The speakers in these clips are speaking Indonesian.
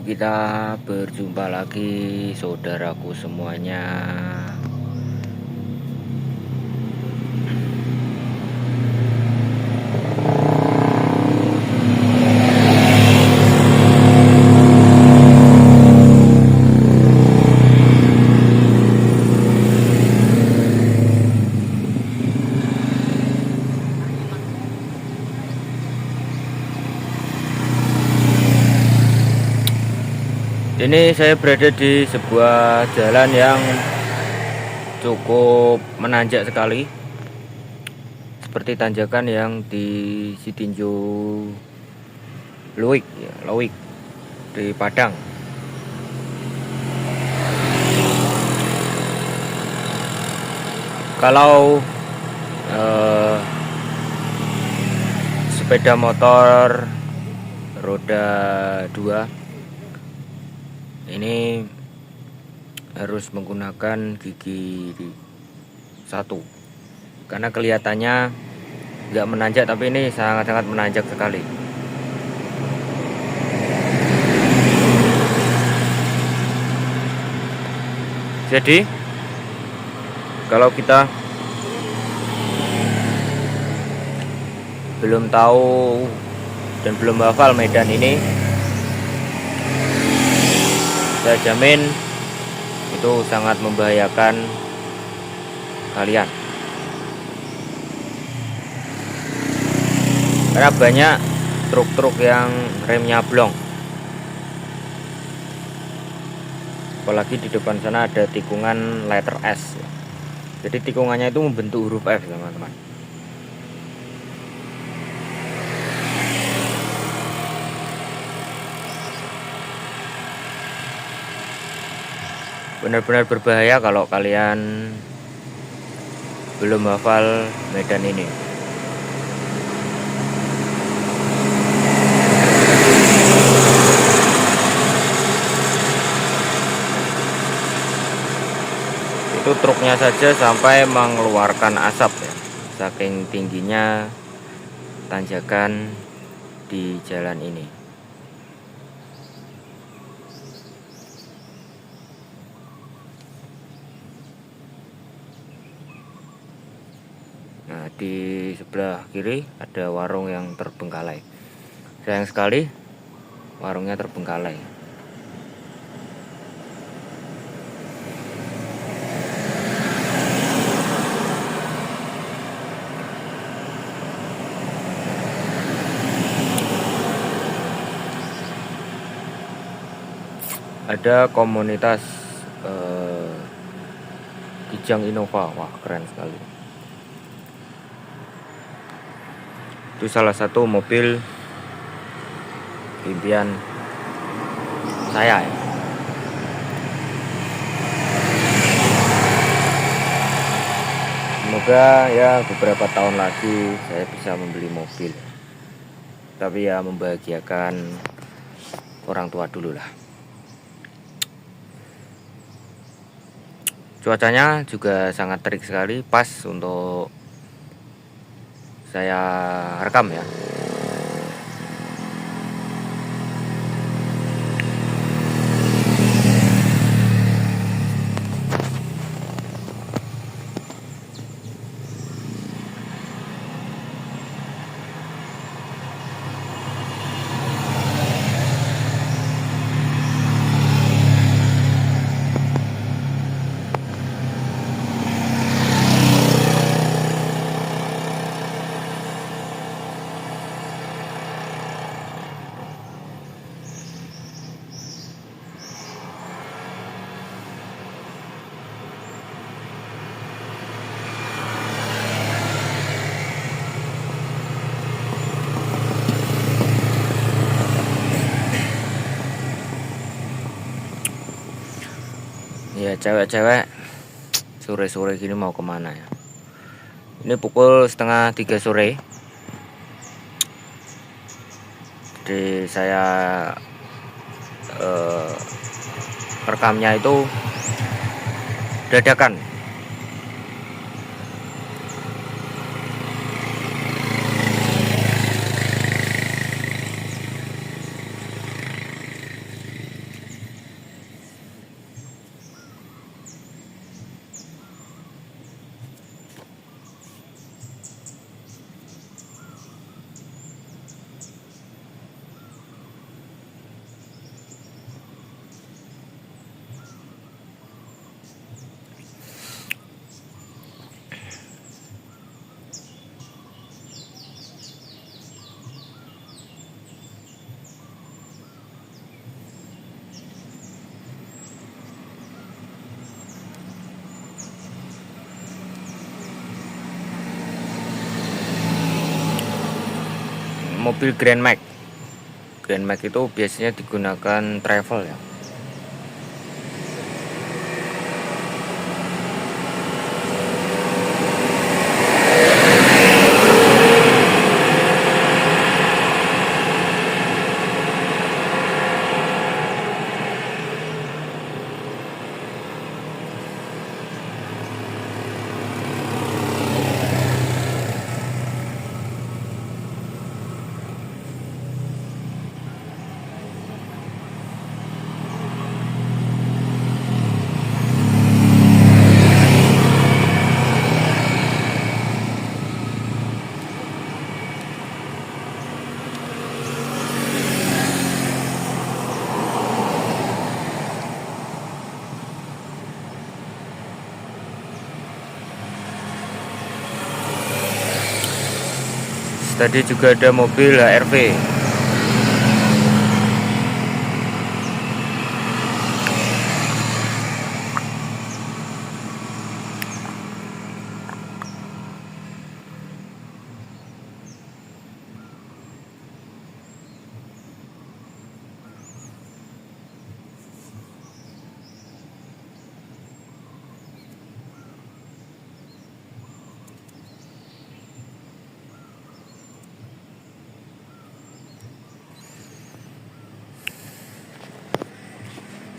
Kita berjumpa lagi saudaraku semuanya. Ini saya berada di sebuah jalan yang cukup menanjak sekali, seperti tanjakan yang di Sitinjau Loik di Padang. Kalau sepeda motor roda 2 ini harus menggunakan gigi 1 karena kelihatannya nggak menanjak, tapi ini sangat-sangat menanjak sekali. Jadi kalau kita belum tahu dan belum hafal medan ini, saya jamin itu sangat membahayakan kalian, karena banyak truk-truk yang remnya blong. Apalagi di depan sana ada tikungan letter S, jadi tikungannya itu membentuk huruf F, teman-teman. Benar-benar berbahaya kalau kalian belum hafal medan ini. Itu truknya saja sampai mengeluarkan asap ya, saking tingginya tanjakan di jalan ini. Nah, di sebelah kiri ada warung yang terbengkalai. Sayang sekali warungnya terbengkalai. Ada komunitas Kijang Innova. Wah, keren sekali. Itu salah satu mobil impian saya ya. Semoga ya beberapa tahun lagi saya bisa membeli mobil, tapi ya membahagiakan orang tua dulu lah. Cuacanya juga sangat terik sekali, pas untuk saya rekam ya. Ya, cewek-cewek sore-sore gini mau kemana ya? Ini pukul 2:30 sore. Jadi saya rekamnya itu dadakan. mobil Grand Max. Grand Max itu biasanya digunakan travel ya. Tadi juga ada mobil HRV.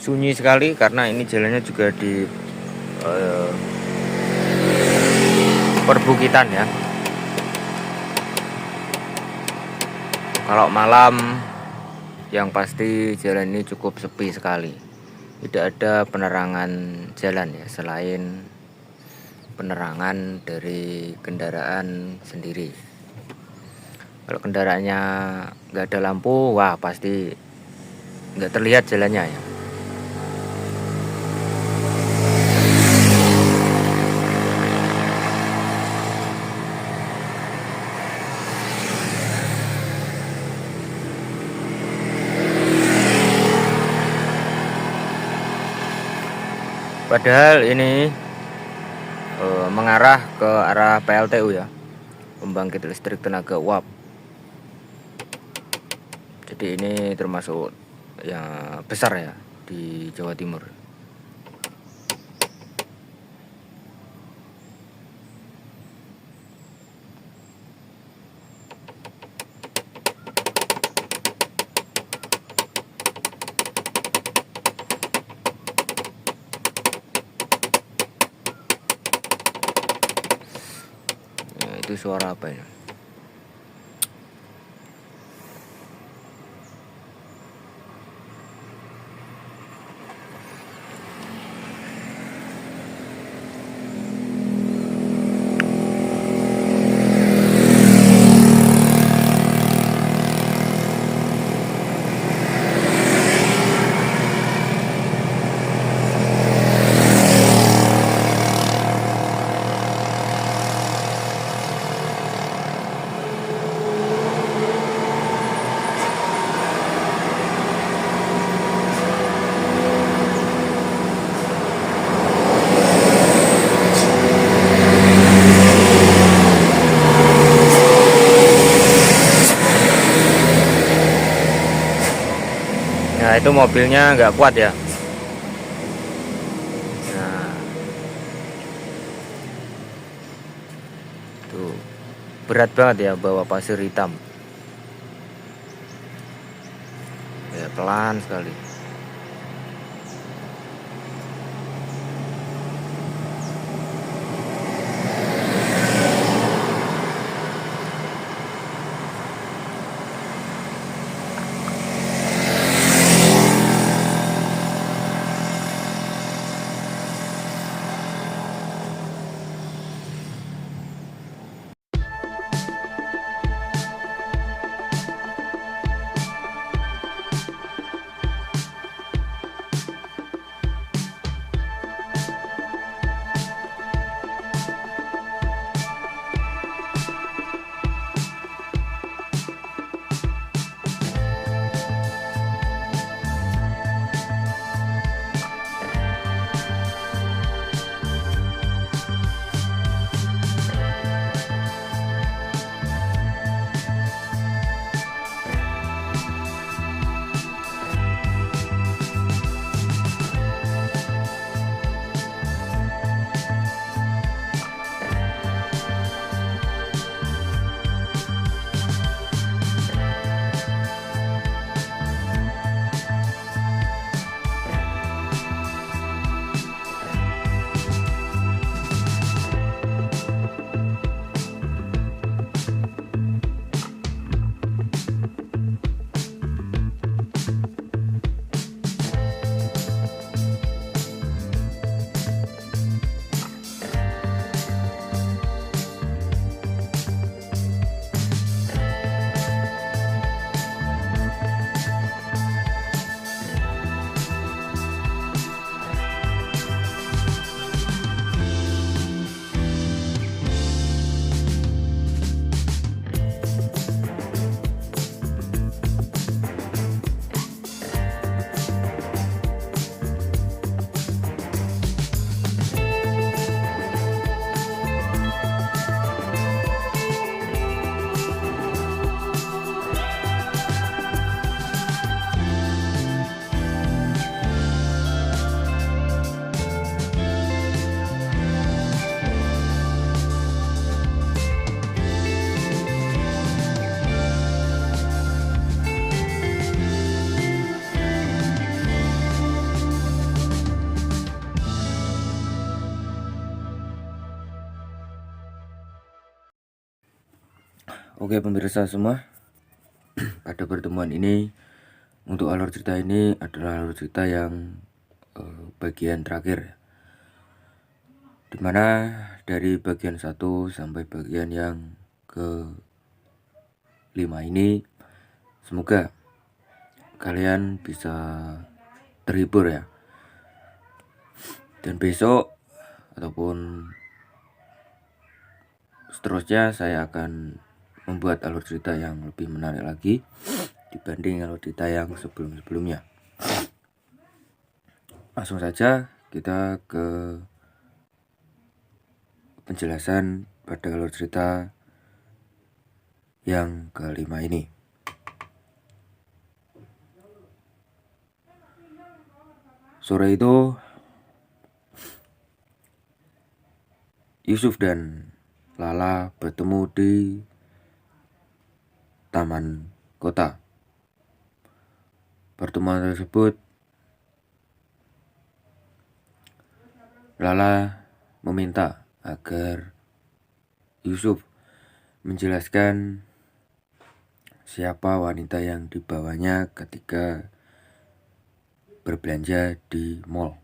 Sunyi sekali karena ini jalannya juga di perbukitan ya. Kalau malam yang pasti jalan ini cukup sepi sekali. Tidak ada penerangan jalan ya, selain penerangan dari kendaraan sendiri. Kalau kendaraannya nggak ada lampu, wah pasti nggak terlihat jalannya ya. Padahal ini mengarah ke arah PLTU ya, pembangkit listrik tenaga uap. Jadi ini termasuk yang besar ya di Jawa Timur. Itu suara apa ya? Nah itu mobilnya nggak kuat ya. Nah tuh berat banget ya bawa pasir hitam. Ya pelan sekali. Oke pemirsa semua, pada pertemuan ini untuk alur cerita ini adalah alur cerita yang bagian terakhir, dimana dari bagian 1 sampai bagian yang ke-5 ini semoga kalian bisa terhibur ya. Dan besok ataupun seterusnya saya akan membuat alur cerita yang lebih menarik lagi dibanding alur cerita yang sebelum-sebelumnya. Langsung saja kita ke penjelasan pada alur cerita yang ke-5 ini. Sore itu Yusuf dan Lala bertemu di taman kota. Pertemuan tersebut Lala meminta agar Yusuf menjelaskan siapa wanita yang dibawanya ketika berbelanja di mall.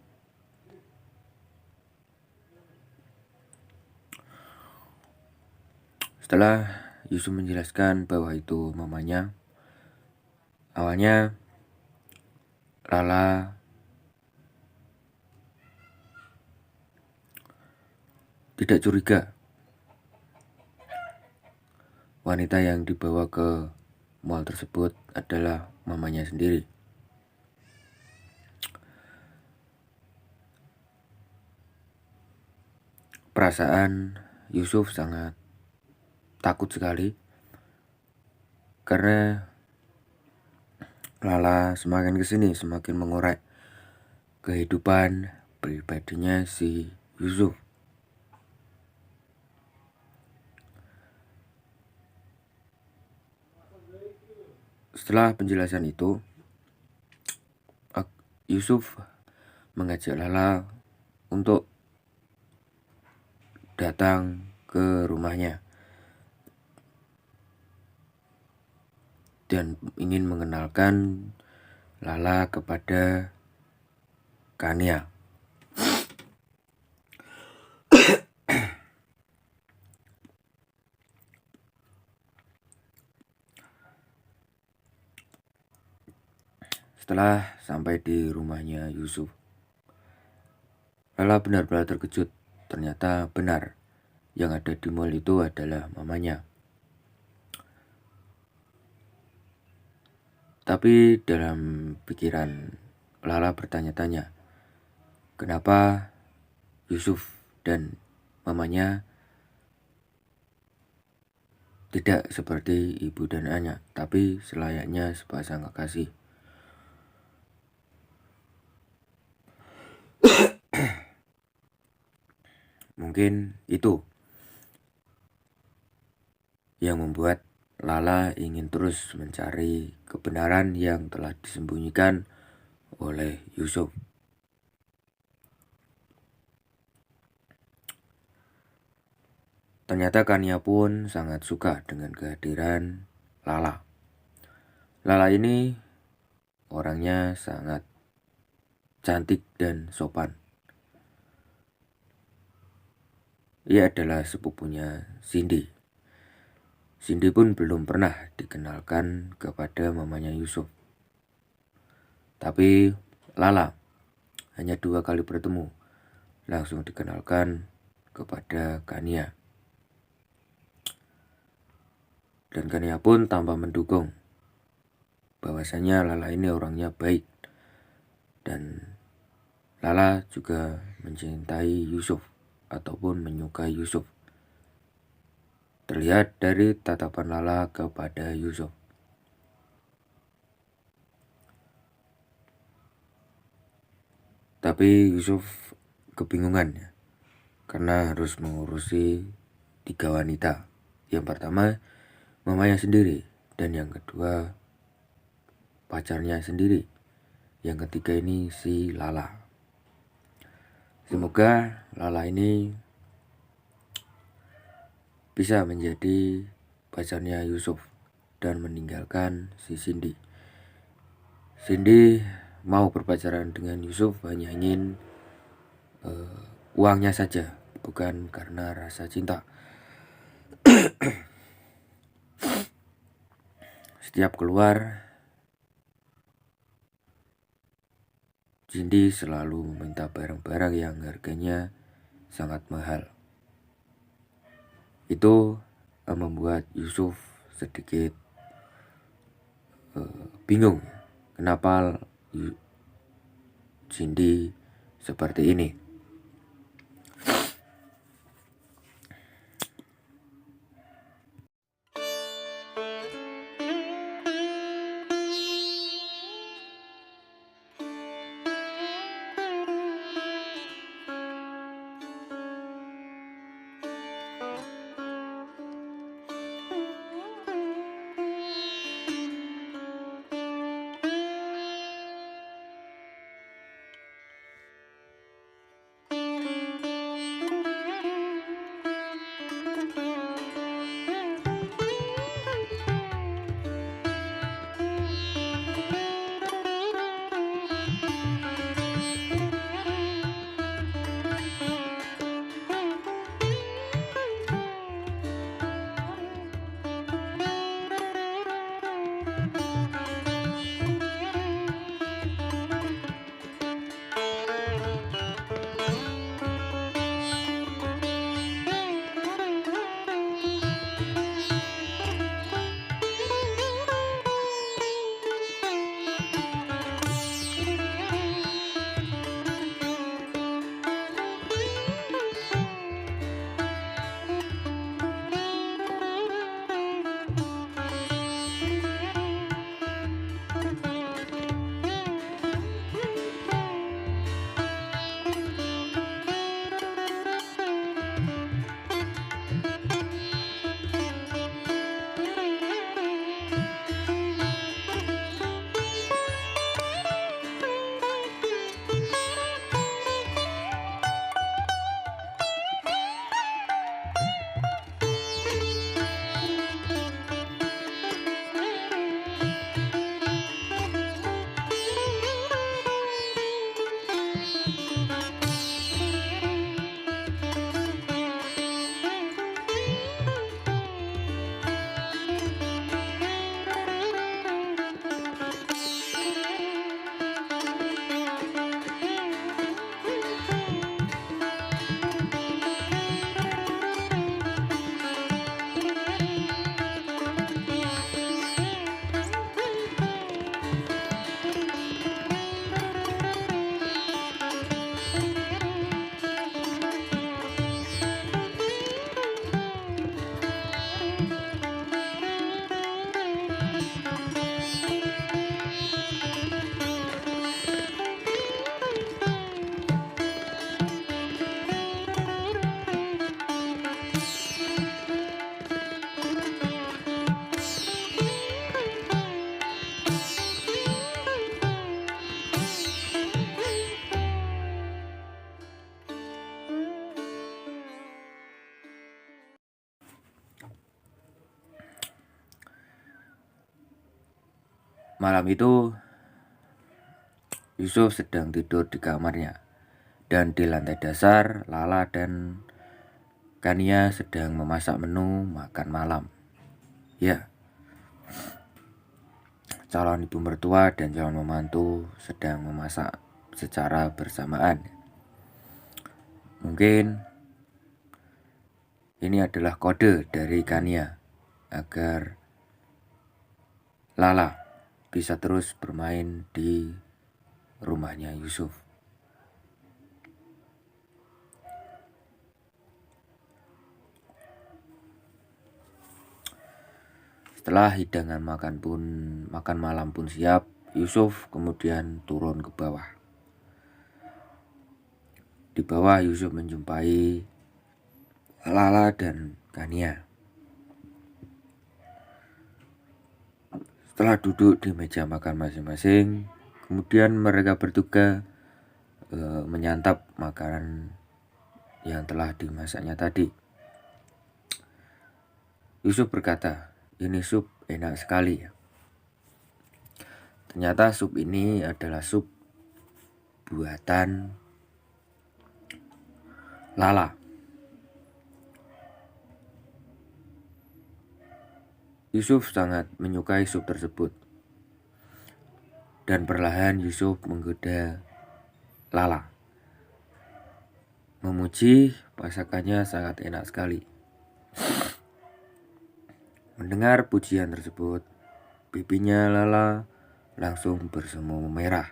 Setelah Yusuf menjelaskan bahwa itu mamanya, awalnya Lala tidak curiga wanita yang dibawa ke mall tersebut adalah mamanya sendiri. Perasaan Yusuf sangat takut sekali karena Lala semakin kesini semakin mengorek kehidupan pribadinya si Yusuf. Setelah penjelasan itu, Yusuf mengajak Lala untuk datang ke rumahnya dan ingin mengenalkan Lala kepada Kania. Setelah sampai di rumahnya Yusuf, Lala benar-benar terkejut. Ternyata benar, yang ada di mall itu adalah mamanya. Tapi dalam pikiran Lala bertanya-tanya, kenapa Yusuf dan mamanya tidak seperti ibu dan anak, tapi selayaknya sepasang kekasih. Mungkin itu yang membuat Lala ingin terus mencari kebenaran yang telah disembunyikan oleh Yusuf. Ternyata Kania pun sangat suka dengan kehadiran Lala. Lala ini orangnya sangat cantik dan sopan. Ia adalah sepupunya Cindy. Cindy pun belum pernah dikenalkan kepada mamanya Yusuf. Tapi Lala hanya 2 kali bertemu, langsung dikenalkan kepada Kania. Dan Kania pun tanpa mendukung bahwasanya Lala ini orangnya baik. Dan Lala juga mencintai Yusuf ataupun menyukai Yusuf. Terlihat dari tatapan Lala kepada Yusuf. Tapi Yusuf kebingungan ya, karena harus mengurusi 3 wanita. Yang pertama mamanya sendiri, dan yang kedua pacarnya sendiri, yang ketiga ini si Lala. Semoga Lala ini bisa menjadi pacarnya Yusuf dan meninggalkan si Cindy. Cindy mau berpacaran dengan Yusuf hanya ingin uangnya saja, bukan karena rasa cinta. Setiap keluar, Cindy selalu meminta barang-barang yang harganya sangat mahal. Itu membuat Yusuf sedikit bingung kenapa Cindy seperti ini. Malam itu Yusuf sedang tidur di kamarnya, dan di lantai dasar Lala dan Kania sedang memasak menu makan malam. Ya, calon ibu mertua dan calon membantu sedang memasak secara bersamaan. Mungkin ini adalah kode dari Kania agar Lala bisa terus bermain di rumahnya Yusuf. Setelah hidangan makan malam pun siap, Yusuf kemudian turun ke bawah. Di bawah Yusuf menjumpai Lala dan Kania. Setelah duduk di meja makan masing-masing, kemudian mereka bertiga menyantap makanan yang telah dimasaknya tadi. Yusuf berkata, "Ini sup enak sekali ya." Ternyata sup ini adalah sup buatan Lala. Yusuf sangat menyukai sup tersebut. Dan perlahan Yusuf menggoda Lala. Memuji masakannya sangat enak sekali. Mendengar pujian tersebut, pipinya Lala langsung bersemu merah.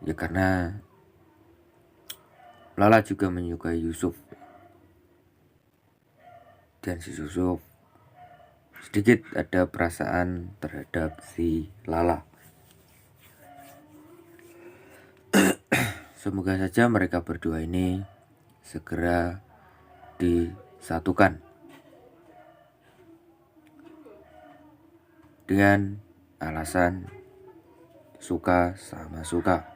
Ya karena Lala juga menyukai Yusuf. Dan si Yusuf sedikit ada perasaan terhadap si Lala. Semoga saja mereka berdua ini segera disatukan dengan alasan suka sama suka.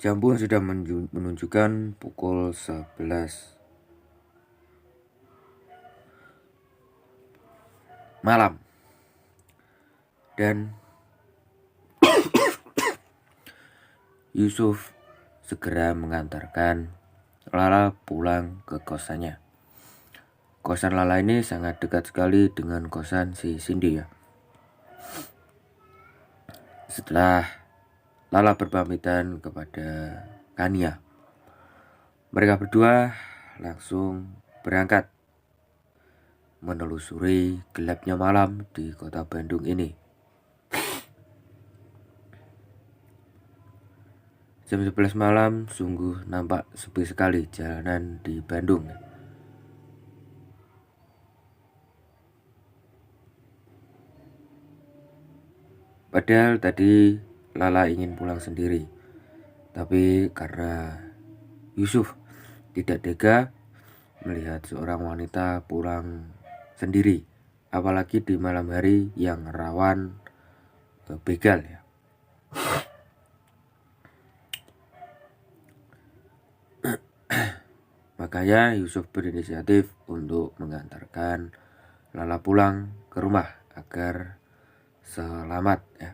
Jam pun sudah menunjukkan pukul 11 malam. Dan Yusuf segera mengantarkan Lala pulang ke kosannya. Kosan Lala ini sangat dekat sekali dengan kosan si Cindy ya. Setelah Lala berpamitan kepada Kania, mereka berdua langsung berangkat menelusuri gelapnya malam di kota Bandung ini. Jam 11 malam sungguh nampak sepi sekali jalanan di Bandung. Padahal tadi Lala ingin pulang sendiri, tapi karena Yusuf tidak tega melihat seorang wanita pulang sendiri, apalagi di malam hari yang rawan begal ya. Makanya Yusuf berinisiatif untuk mengantarkan Lala pulang ke rumah agar selamat ya.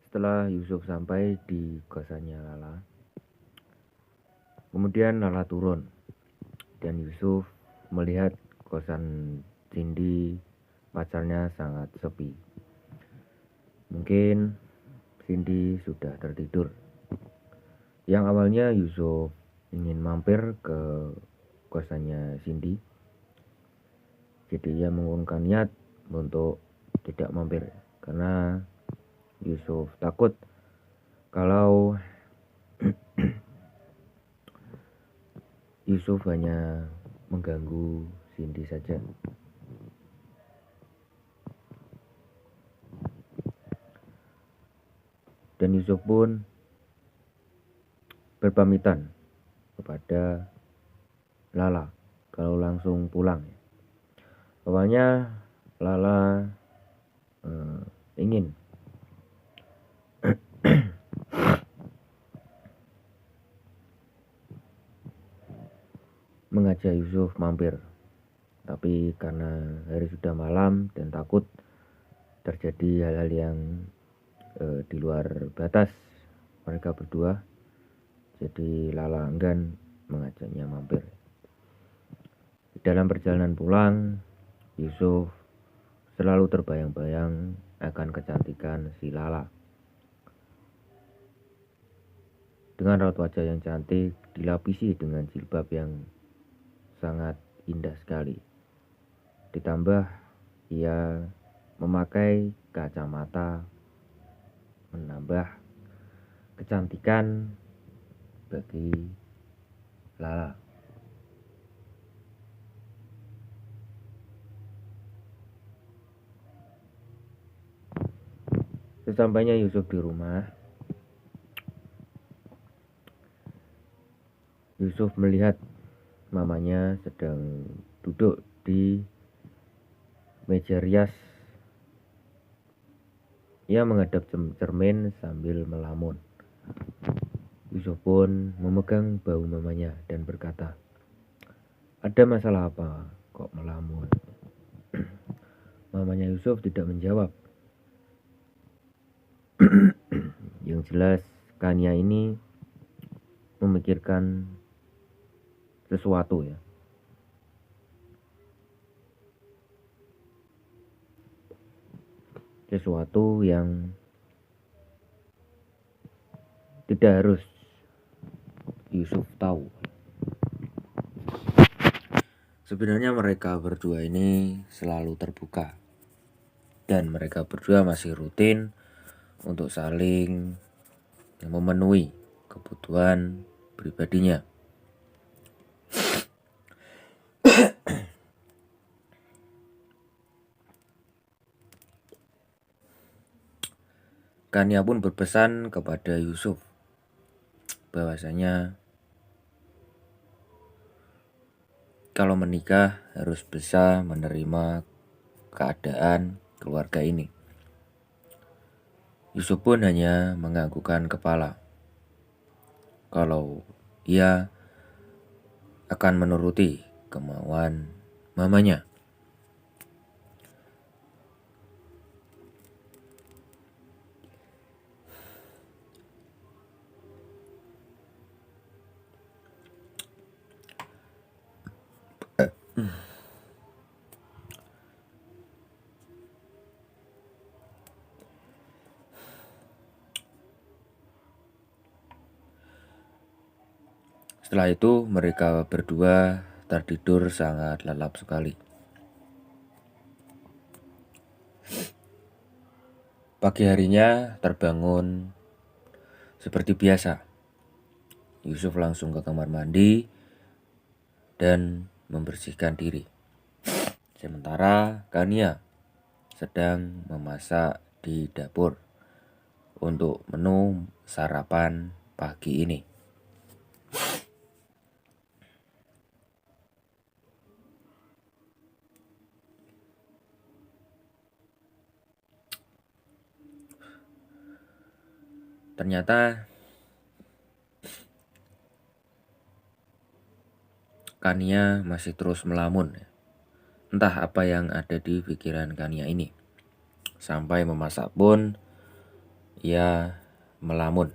Setelah Yusuf sampai di kosannya Lala, kemudian Lala turun dan Yusuf melihat kosan Cindy pacarnya sangat sepi. Mungkin Cindy sudah tertidur. Yang awalnya Yusuf ingin mampir ke kosannya Cindy, jadi ia mengurungkan niat untuk tidak mampir karena Yusuf takut kalau Yusuf hanya mengganggu Cindy saja. Dan Yusuf pun berpamitan kepada Lala kalau langsung pulang. Awalnya Lala ingin mengajak Yusuf mampir, tapi karena hari sudah malam dan takut terjadi hal-hal yang di luar batas mereka berdua, jadi Lala enggan mengajaknya mampir. Dalam perjalanan pulang, Yusuf selalu terbayang-bayang akan kecantikan si Lala. Dengan raut wajah yang cantik, dilapisi dengan jilbab yang sangat indah sekali. Ditambah ia memakai kacamata, menambah kecantikan bagi Lala. Sesampainya Yusuf di rumah, Yusuf melihat mamanya sedang duduk di meja rias. Ia menghadap cermin sambil melamun. Yusuf pun memegang bahu mamanya dan berkata, "Ada masalah apa kok melamun?" Mamanya Yusuf tidak menjawab. Yang jelas Kania ini memikirkan sesuatu ya. Sesuatu yang tidak harus Yusuf tahu. Sebenarnya mereka berdua ini selalu terbuka, dan mereka berdua masih rutin untuk saling memenuhi kebutuhan pribadinya. Kania pun berpesan kepada Yusuf bahwasanya kalau menikah harus bisa menerima keadaan keluarga ini. Yusuf pun hanya menganggukkan kepala kalau ia akan menuruti kemauan mamanya. Setelah itu mereka berdua tertidur sangat lelap sekali. Pagi harinya terbangun seperti biasa. Yusuf langsung ke kamar mandi dan membersihkan diri. Sementara Kania sedang memasak di dapur untuk menu sarapan pagi ini. Ternyata Kania masih terus melamun. Entah apa yang ada di pikiran Kania ini. Sampai memasak pun ia melamun.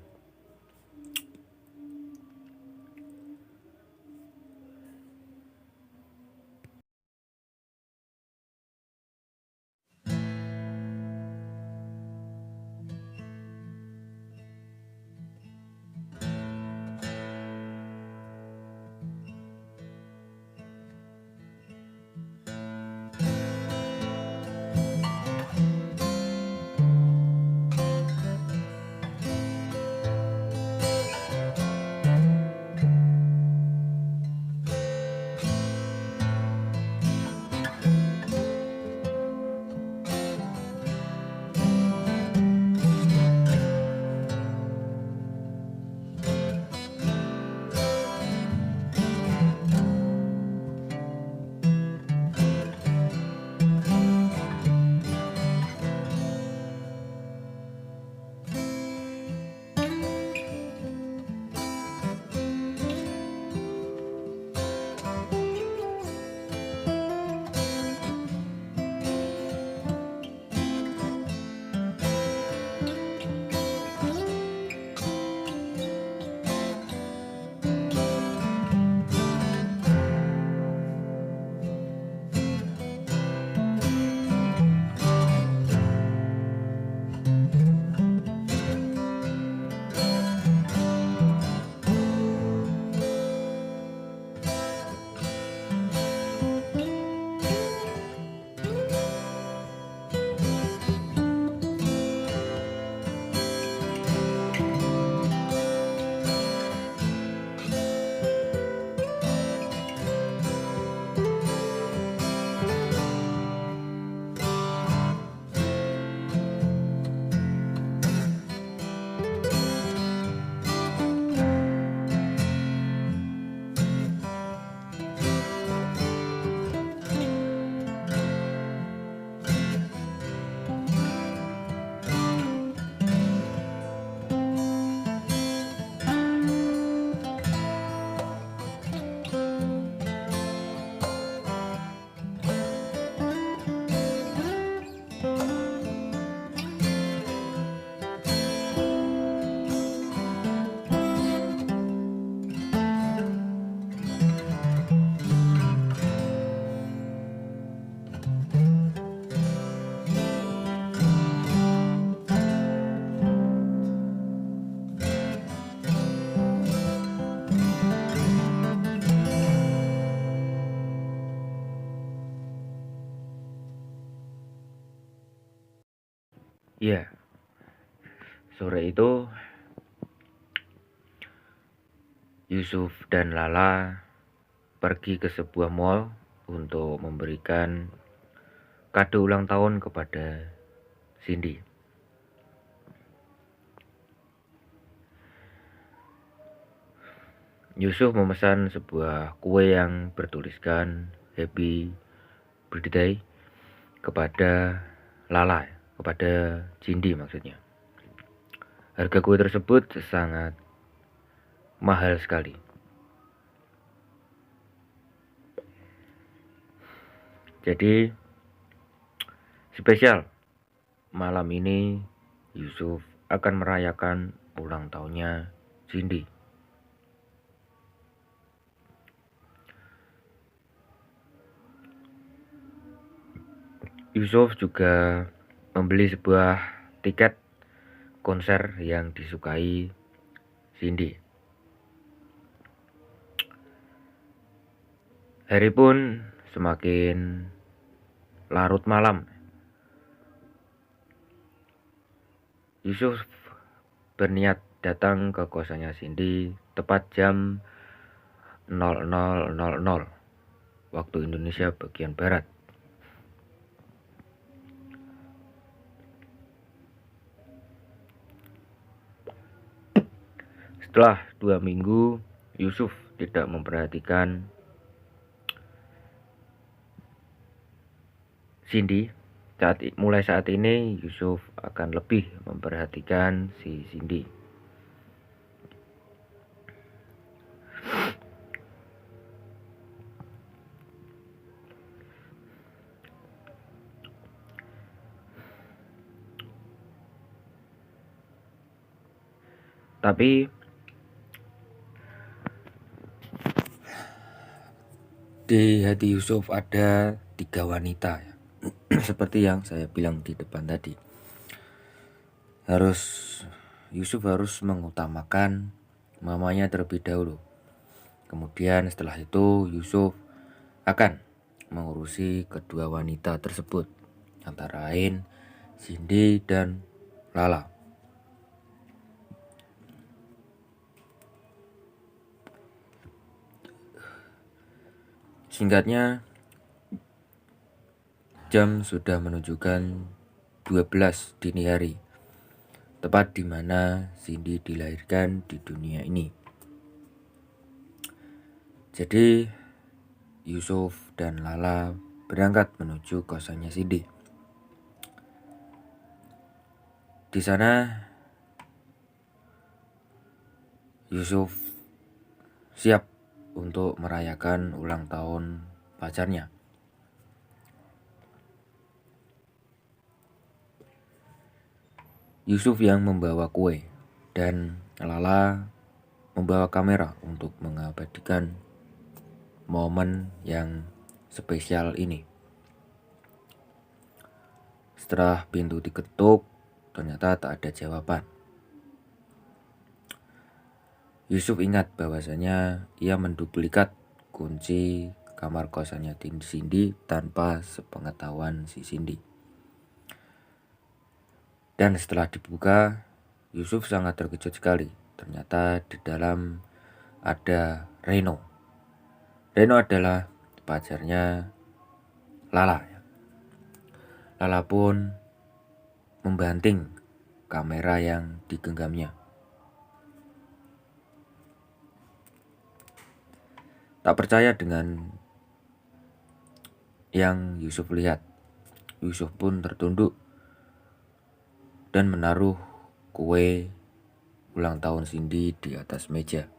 Ya, sore itu Yusuf dan Lala pergi ke sebuah mall untuk memberikan kado ulang tahun kepada Cindy. Yusuf memesan sebuah kue yang bertuliskan Happy Birthday kepada Lala, kepada Cindy maksudnya. Harga kue tersebut sangat mahal sekali. Jadi spesial malam ini Yusuf akan merayakan ulang tahunnya Cindy. Yusuf juga membeli sebuah tiket konser yang disukai Cindy. Hari pun semakin larut malam. Yusuf berniat datang ke kosannya Cindy tepat jam 00.00 waktu Indonesia bagian barat. Setelah 2 minggu, Yusuf tidak memperhatikan Cindy. Mulai saat ini Yusuf akan lebih memperhatikan si Cindy. Tapi di hati Yusuf ada 3 wanita ya. Seperti yang saya bilang di depan tadi. Yusuf harus mengutamakan mamanya terlebih dahulu. Kemudian setelah itu Yusuf akan mengurusi kedua wanita tersebut, antara lain Cindy dan Lala. Singkatnya, jam sudah menunjukkan 12 dini hari, tepat di mana Cindy dilahirkan di dunia ini. Jadi Yusuf dan Lala berangkat menuju kosannya Cindy. Di sana Yusuf siap untuk merayakan ulang tahun pacarnya. Yusuf yang membawa kue dan Lala membawa kamera untuk mengabadikan momen yang spesial ini. Setelah pintu diketuk, ternyata tak ada jawaban. Yusuf ingat bahwasanya ia menduplikat kunci kamar kosannya Cindy tanpa sepengetahuan si Cindy. Dan setelah dibuka, Yusuf sangat terkejut sekali. Ternyata di dalam ada Reno. Reno adalah pacarnya Lala. Lala pun membanting kamera yang digenggamnya. Tak percaya dengan yang Yusuf lihat, Yusuf pun tertunduk dan menaruh kue ulang tahun Cindy di atas meja.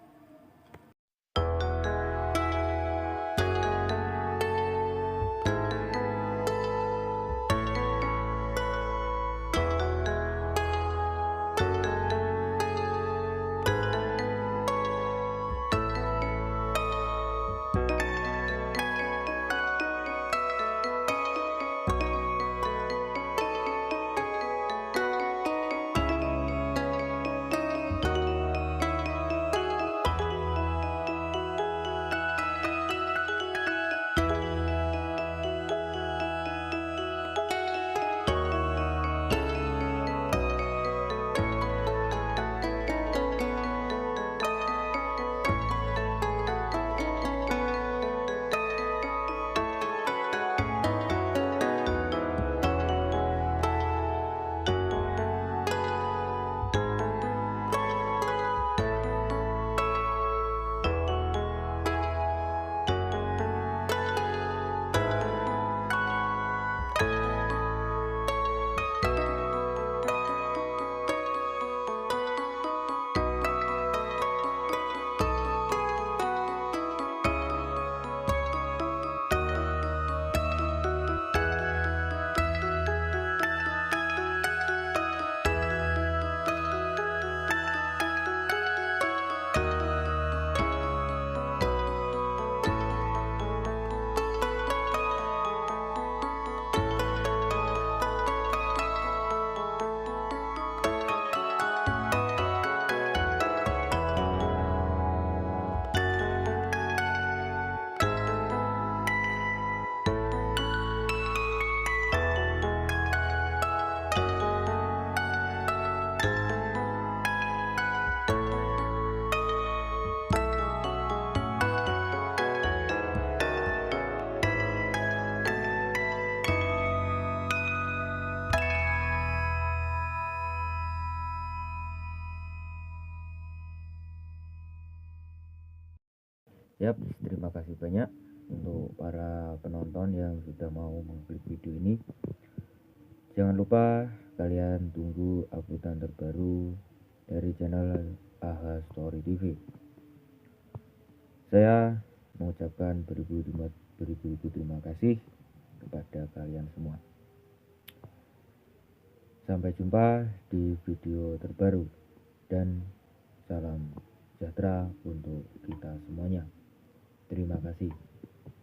Yap, terima kasih banyak untuk para penonton yang sudah mau mengklik video ini. Jangan lupa kalian tunggu updatean terbaru dari channel AHA Story TV. Saya mengucapkan beribu-ribu terima kasih kepada kalian semua. Sampai jumpa di video terbaru dan Salam sejahtera untuk kita semuanya. Terima kasih.